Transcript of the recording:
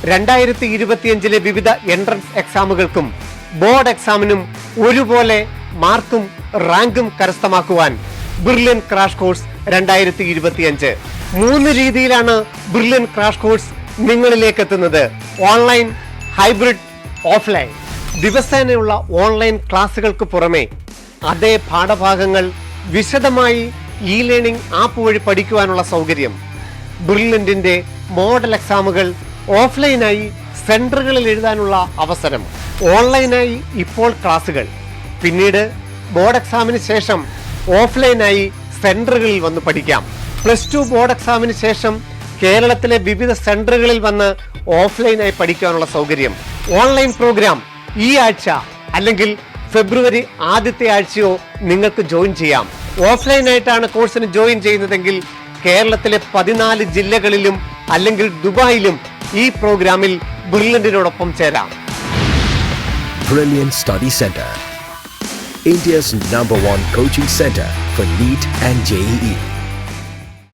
2025 വിവിധ entrance എക്സാമുകൾക്കും board എക്സാമിനും ഒരുപോലെ മാർക്കും റാങ്കും കരസ്ഥമാക്കുവാൻ ബ്രില്യൻ ക്രാഷ് കോഴ്സ് 2025 3 രീതിയിലാണ് ബ്രില്യൻ ക്രാഷ് കോഴ്സ് നിങ്ങളിലേക്ക് എത്തുന്നത്. Online, hybrid, offline. ദിവസേനയുള്ള ഓൺലൈൻ ക്ലാസുകൾക്ക് പുറമെ അതേ പാഠഭാഗങ്ങൾ വിശദമായി ഇ ലേണിംഗ് ആപ്പ് വഴി പഠിക്കുവാനുള്ള സൗകര്യം. ബ്രില്യന്റിന്റെ മോഡൽ എക്സാമുകൾ ഓഫ്ലൈനായി സെന്ററുകളിൽ എഴുതാനുള്ള അവസരം. ഓൺലൈനായി ഇപ്പോൾ ക്ലാസുകൾ, പിന്നീട് ബോർഡ് എക്സാമിന് ശേഷം ഓഫ്ലൈനായി സെന്ററുകളിൽ വന്ന് പഠിക്കാം. +2 ബോർഡ് എക്സാമിന് ശേഷം കേരളത്തിലെ വിവിധ സെന്ററുകളിൽ വന്ന് ഓഫ്ലൈനായി പഠിക്കാനുള്ള സൗകര്യം. ഓൺലൈൻ പ്രോഗ്രാം ഈ ആഴ്ച അല്ലെങ്കിൽ ഫെബ്രുവരി ആദ്യത്തെ ആഴ്ചയോ നിങ്ങൾക്ക് ജോയിൻ ചെയ്യാം. ഓഫ്ലൈനായിട്ടാണ് കോഴ്സിന് ജോയിൻ ചെയ്യുന്നതെങ്കിൽ കേരളത്തിലെ 14 ജില്ലകളിലും അല്ലെങ്കിൽ ദുബായിലും ഈ പ്രോഗ്രാമിൽ ബ്രില്യന്റിനോടൊപ്പം ചേരാം. Brilliant Study Center, India's #1 coaching center for NEET and JEE.